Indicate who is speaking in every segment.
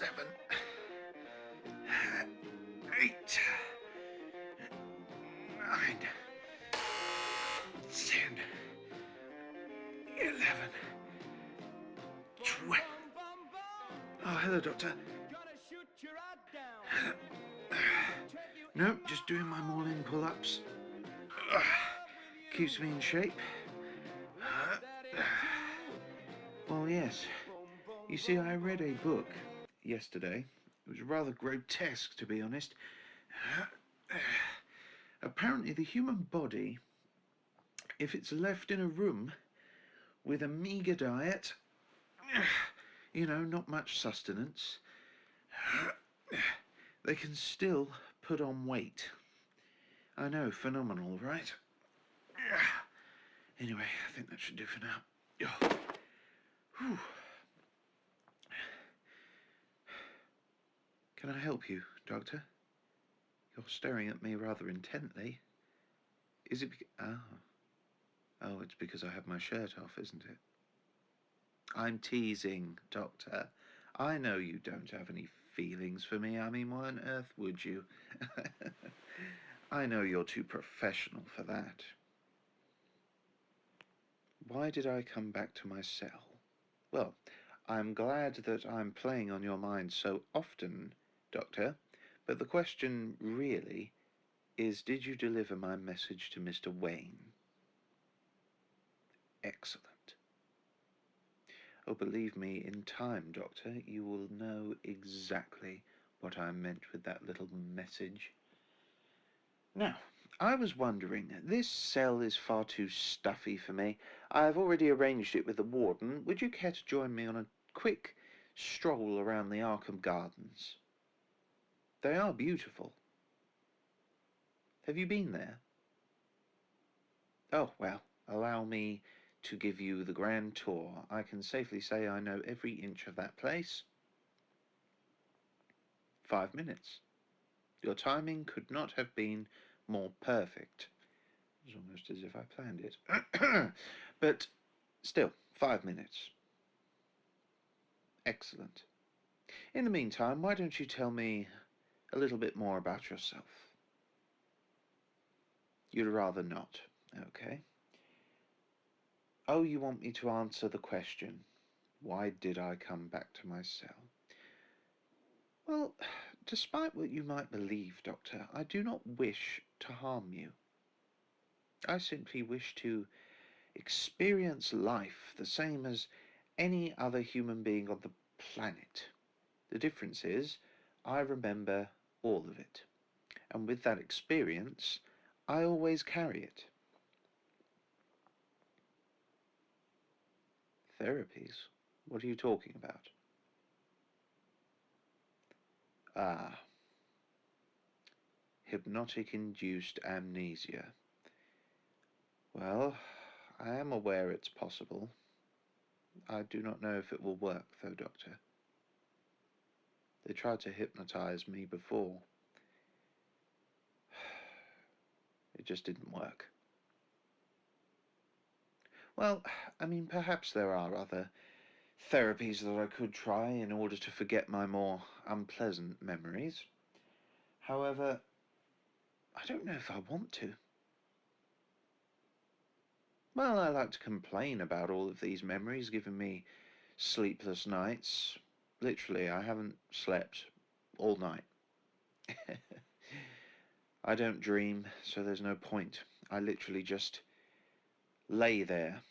Speaker 1: 7, 8, 9, 10, 11, 12. Oh, hello, Doctor. No, just doing my morning pull-ups. Keeps me in shape. Well, yes. You see, I read a book yesterday. It was rather grotesque, to be honest. Apparently, the human body, if it's left in a room with a meagre diet, not much sustenance, they can still put on weight. I know, phenomenal, right? Anyway, I think that should do for now. Whew. Can I help you, Doctor? You're staring at me rather intently. Is it Oh, it's because I have my shirt off, isn't it? I'm teasing, Doctor. I know you don't have any feelings for me. I mean, why on earth would you? I know you're too professional for that. Why did I come back to my cell? Well, I'm glad that I'm playing on your mind so often, Doctor, but the question really is, did you deliver my message to Mr. Wayne? Excellent. Oh, believe me, in time, Doctor, you will know exactly what I meant with that little message. Now, I was wondering, this cell is far too stuffy for me. I have already arranged it with the warden. Would you care to join me on a quick stroll around the Arkham Gardens? They are beautiful. Have you been there? Oh, well, allow me to give you the grand tour. I can safely say I know every inch of that place. 5 minutes. Your timing could not have been more perfect. It was almost as if I planned it. But still, 5 minutes. Excellent. In the meantime, why don't you tell me a little bit more about yourself? You'd rather not. Okay. Oh, you want me to answer the question, why did I come back to my cell? Well, despite what you might believe, Doctor, I do not wish to harm you. I simply wish to experience life the same as any other human being on the planet. The difference is, I remember all of it. And with that experience, I always carry it. Therapies? What are you talking about? Ah, hypnotic-induced amnesia. Well, I am aware it's possible. I do not know if it will work, though, Doctor. They tried to hypnotize me before. It just didn't work. Well, I mean, perhaps there are other therapies that I could try in order to forget my more unpleasant memories. However, I don't know if I want to. Well, I like to complain about all of these memories, giving me sleepless nights. Literally, I haven't slept all night. I don't dream, so there's no point. I literally just lay there,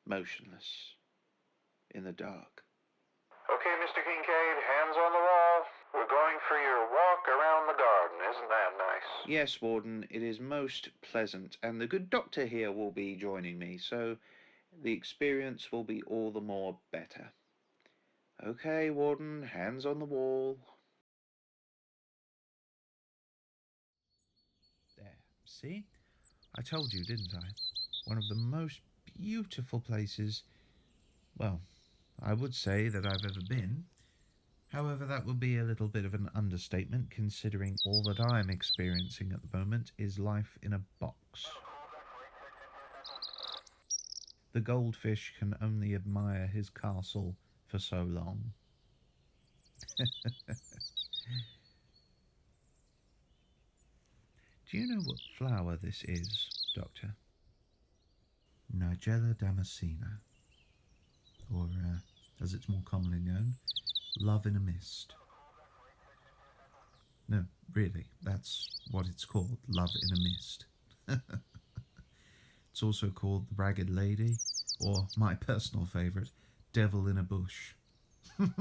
Speaker 1: motionless, in the dark.
Speaker 2: Okay, Mr. Kincaid, hands on the wall. We're going for your walk around the garden. Isn't that nice?
Speaker 1: Yes, Warden, it is most pleasant, and the good doctor here will be joining me, so the experience will be all the more better. Okay, Warden, hands on the wall. There, see? I told you, didn't I? One of the most beautiful places, well, I would say that I've ever been. However, that would be a little bit of an understatement, considering all that I'm experiencing at the moment is life in a box. The goldfish can only admire his castle for so long. Do you know what flower this is, Doctor? Nigella damascena, or as it's more commonly known, love in a mist. No, really, that's what it's called, love in a mist. It's also called the Ragged Lady, or my personal favourite, Devil in a Bush. It's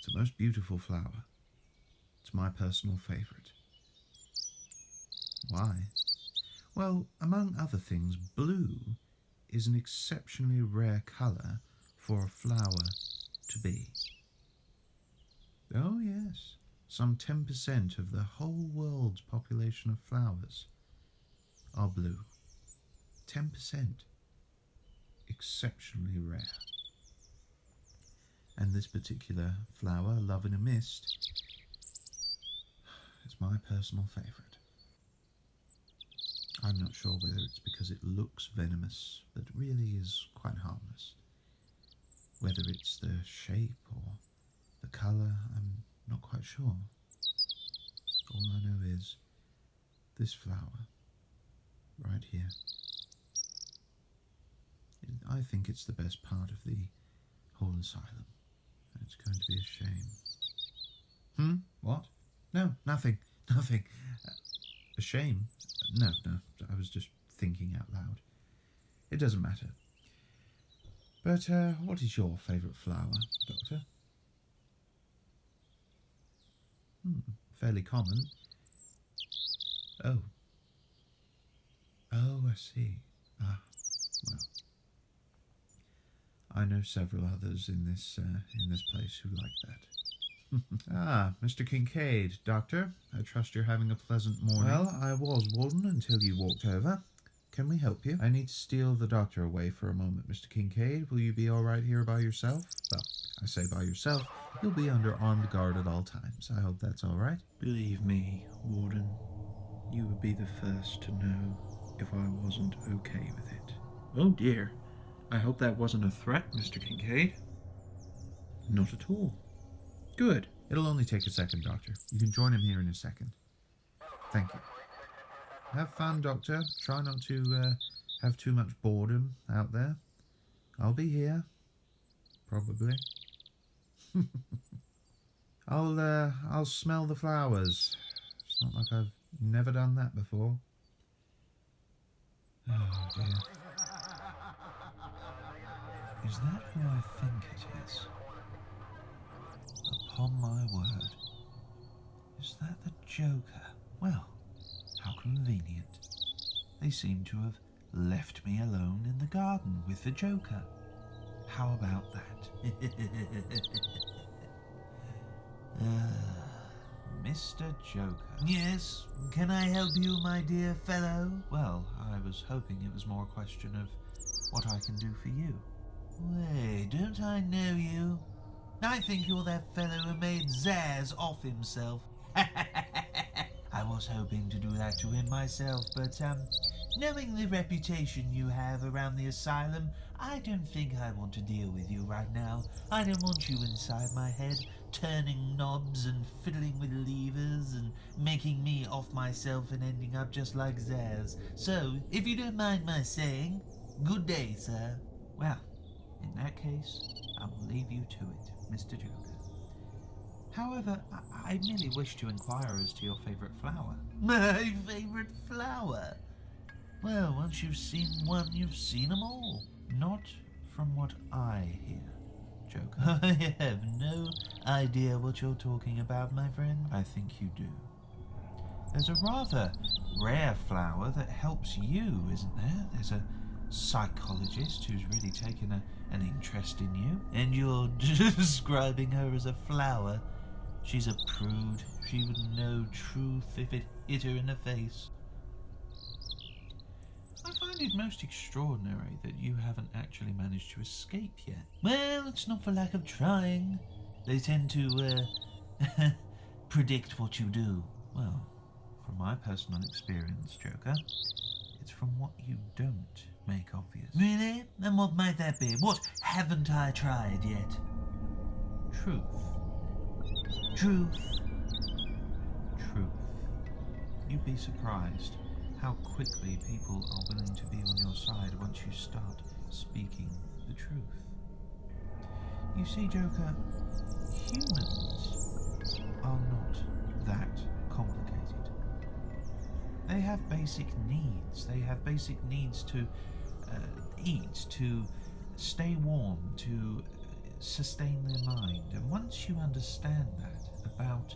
Speaker 1: the most beautiful flower. It's my personal favourite. Why? Well, among other things, blue is an exceptionally rare colour for a flower to be. Oh yes, some 10% of the whole world's population of flowers are blue. 10%. Exceptionally rare. And this particular flower, Love in a Mist, is my personal favourite. I'm not sure whether it's because it looks venomous, but really is quite harmless. Whether it's the shape or the colour, I'm not quite sure. All I know is this flower, right here. I think it's the best part of the whole asylum. And it's going to be a shame. What? No, nothing. A shame? No, I was just thinking out loud. It doesn't matter. But what is your favourite flower, Doctor? Fairly common. Oh, I see. Well. I know several others in this place who like that. Mr. Kincaid, Doctor. I trust you're having a pleasant morning. Well, I was, Warden, until you walked over. Can we help you? I need to steal the Doctor away for a moment, Mr. Kincaid. Will you be all right here by yourself? Well, I say by yourself. You'll be under armed guard at all times. I hope that's all right. Believe me, Warden, you would be the first to know if I wasn't okay with it. Oh dear. I hope that wasn't a threat, Mr. Kincaid. Not at all. Good. It'll only take a second, Doctor. You can join him here in a second. Thank you. Have fun, Doctor. Try not to have too much boredom out there. I'll be here. Probably. I'll smell the flowers. It's not like I've never done that before. Oh dear. Is that who I think it is? Upon my word. Is that the Joker? Well, how convenient. They seem to have left me alone in the garden with the Joker. How about that? Mr. Joker. Yes, can I help you, my dear fellow? Well, I was hoping it was more a question of what I can do for you. Wait, don't I know you? I think you're that fellow who made Zaz off himself. I was hoping to do that to him myself, but, knowing the reputation you have around the asylum, I don't think I want to deal with you right now. I don't want you inside my head, turning knobs and fiddling with levers and making me off myself and ending up just like Zaz. So, if you don't mind my saying, good day, sir. Well, in that case, I will leave you to it, Mr. Joker. However, I merely wish to inquire as to your favourite flower. My favourite flower? Well, once you've seen one, you've seen them all. Not from what I hear, Joker. I have no idea what you're talking about, my friend. I think you do. There's a rather rare flower that helps you, isn't there? There's a psychologist who's really taken an interest in you, and you're describing her as a flower. She's a prude. She would know truth if it hit her in the face. I find it most extraordinary that you haven't actually managed to escape yet. Well, it's not for lack of trying. They tend to, predict what you do. Well, from my personal experience, Joker, it's from what you don't
Speaker 3: make obvious. Really? And what might that be? What haven't I tried yet? Truth. Truth. Truth. You'd be surprised how quickly people are willing to be on your side once you start speaking the truth. You see, Joker, humans are not that complicated. They have basic needs. They have basic needs to eat, to stay warm, to sustain their mind. And once you understand that about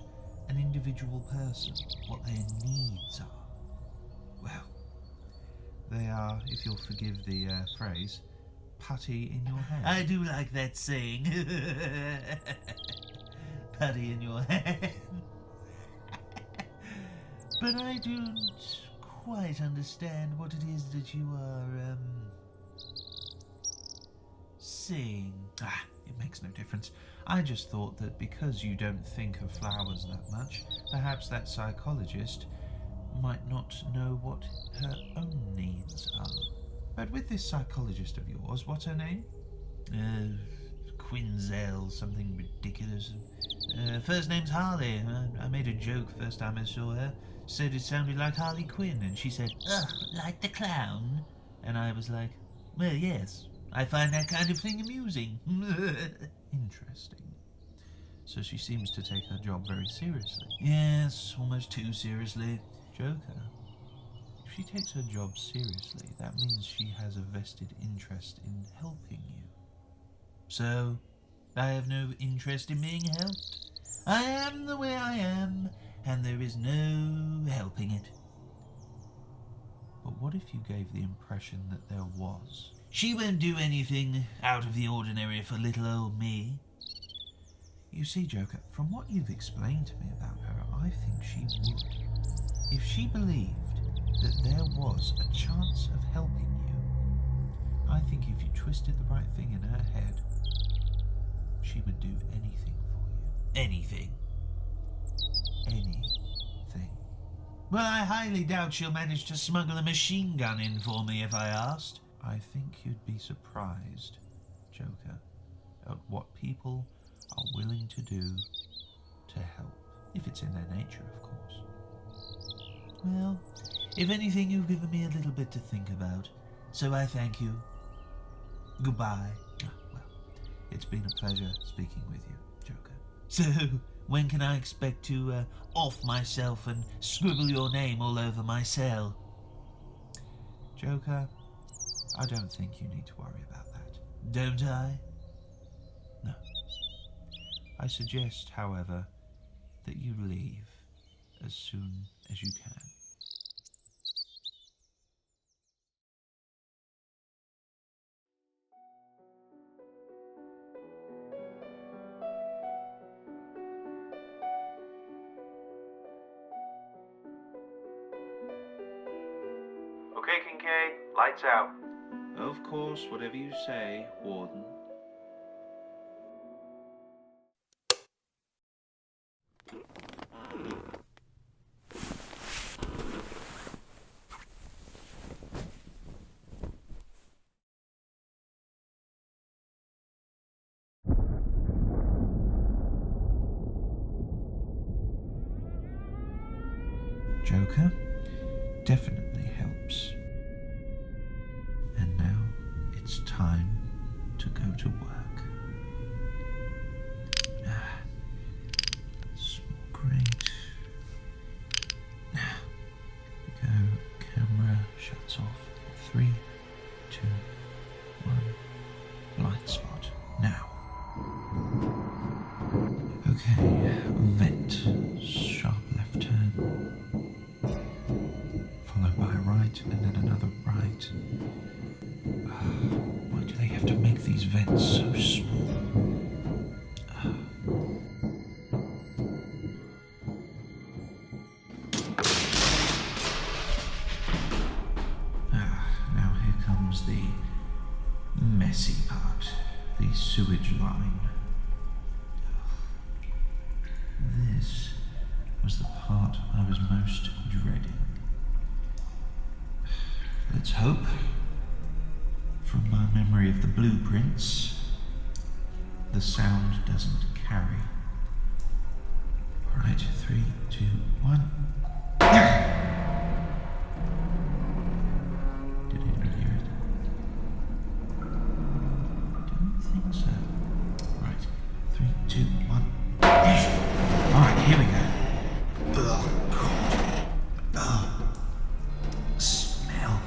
Speaker 3: an individual person, what their needs are, well, they are, if you'll forgive the phrase, putty in your head. I do like that saying. Putty in your head. But I don't quite understand what it is that you are, saying. It makes no difference. I just thought that because you don't think of flowers that much, perhaps that psychologist might not know what her own needs are. But with this psychologist of yours, what's her name? Quinzel, something ridiculous. First name's Harley. I made a joke first time I saw her. Said it sounded like Harley Quinn, and she said, ugh, like the clown? And I was like, well, yes, I find that kind of thing amusing. Interesting. So she seems to take her job very seriously. Yes, almost too seriously. Joker, if she takes her job seriously, that means she has a vested interest in helping you. So, I have no interest in being helped. I am the way I am, and there is no helping it. But what if you gave the impression that there was? She won't do anything out of the ordinary for little old me. You see, Joker, from what you've explained to me about her, I think she would. If she believed that there was a chance of helping you, I think if you twisted the right thing in her head, she would do anything for you. Anything. Anything. Well, I highly doubt she'll manage to smuggle a machine gun in for me if I asked. I think you'd be surprised, Joker, at what people are willing to do to help. If it's in their nature, of course. Well, if anything, you've given me a little bit to think about, so I thank you. Goodbye. Well, it's been a pleasure speaking with you, Joker. So, when can I expect to off myself and scribble your name all over my cell? Joker, I don't think you need to worry about that. Don't I? No. I suggest, however, that you leave as soon as you can.
Speaker 2: Okay, Kinkade, lights out.
Speaker 1: Of course, whatever you say, Warden.
Speaker 3: Joker definitely helps. And now it's time to go to work. Small grate. Go, camera shuts off. 3, 2, 1. Light spot. Now. Okay, vent. Sharp left turn. Followed by a right, and then another right. Why do they have to make these vents so small? Now here comes the messy part, the sewage line. This was the part I was most dreading. Let's hope memory of the blueprints, the sound doesn't carry. Right, 3, 2, 1. Did anybody hear it? Don't think so. Right, 3, 2, 1. Alright, here we go. Oh, God. Oh, smell.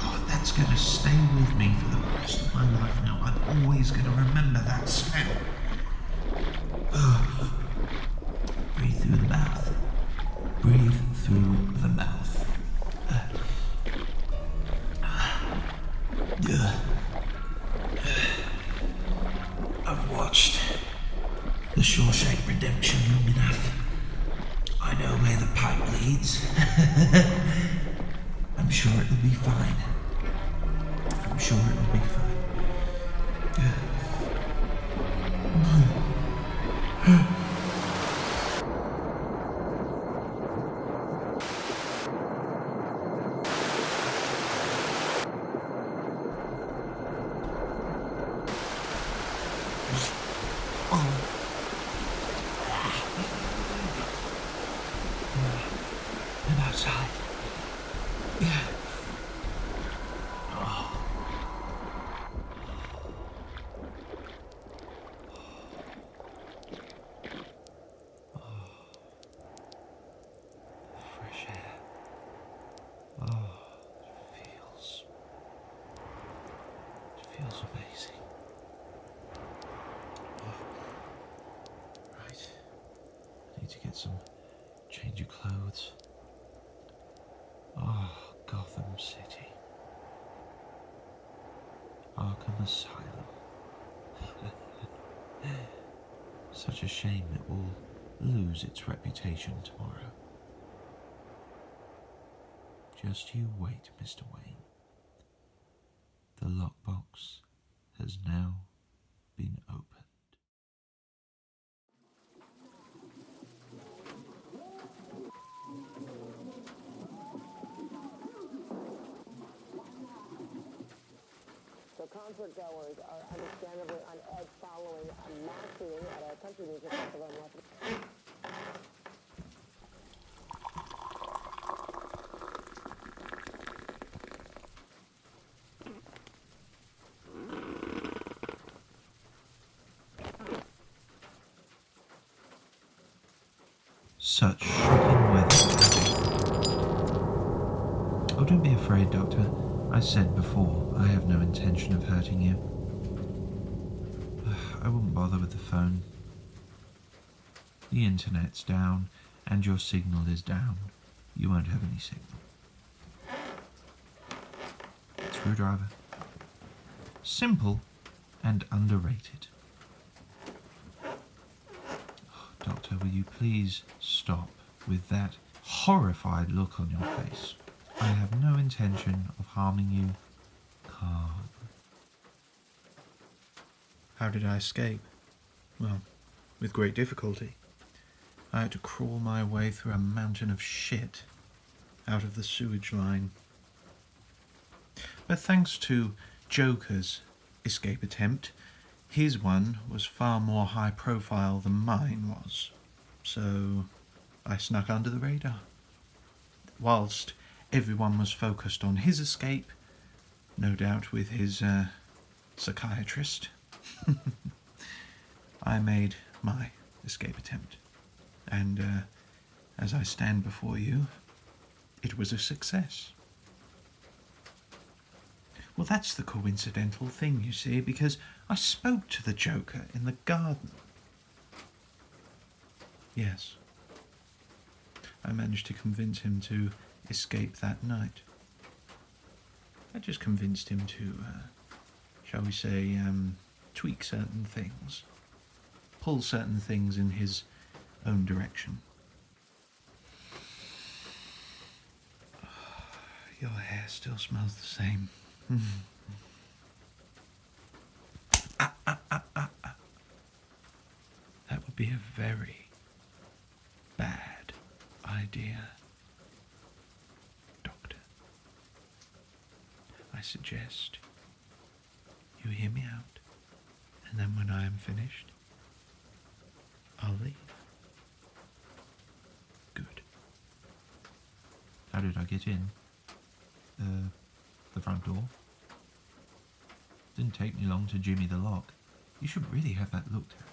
Speaker 3: Oh, that's going to stay with me for the rest of my life now. I'm always going to remember that smell. Oh. Breathe through the mouth. Breathe through the mouth. I've watched The Shawshank Redemption long enough. I know where the pipe leads. I'm sure it'll be fine. I'm sure it'll be fine. I'm outside. Yeah. Fresh air. It feels amazing. Right. I need to get some change of clothes. Oh, Gotham City. Arkham Asylum. Such a shame it will lose its reputation tomorrow. Just you wait, Mr. Wayne. The lockbox has now been opened.
Speaker 4: So concert goers are understandably on edge following a mass shooting at a country music festival in Washington.
Speaker 3: Such shocking weather. Oh, don't be afraid, Doctor. I said before, I have no intention of hurting you. I wouldn't bother with the phone. The internet's down, and your signal is down. You won't have any signal. Screwdriver. Simple and underrated. Doctor, will you please stop with that horrified look on your face? I have no intention of harming you. Calm. How did I escape? Well, with great difficulty. I had to crawl my way through a mountain of shit out of the sewage line. But thanks to Joker's escape attempt, his one was far more high profile than mine was. So I snuck under the radar. Whilst everyone was focused on his escape, no doubt with his psychiatrist, I made my escape attempt. And as I stand before you, it was a success. Well, that's the coincidental thing, you see, because I spoke to the Joker in the garden. Yes. I managed to convince him to escape that night. I just convinced him to, shall we say, tweak certain things. Pull certain things in his own direction. Your hair still smells the same. That would be a very bad idea, Doctor. I suggest You hear me out, and then when I am finished, I'll leave. Good. How did I get in? The front door? Didn't take me long to jimmy the lock. You should really have that looked at.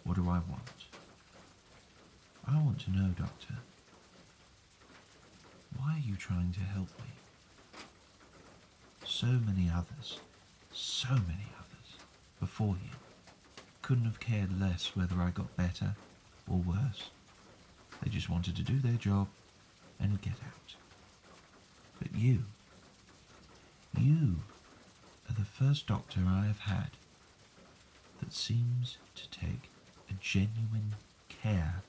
Speaker 3: What do I want? I want to know, Doctor. Why are you trying to help me? So many others before you couldn't have cared less whether I got better or worse. They just wanted to do their job and get out. But you are the first doctor I have had that seems to take a genuine care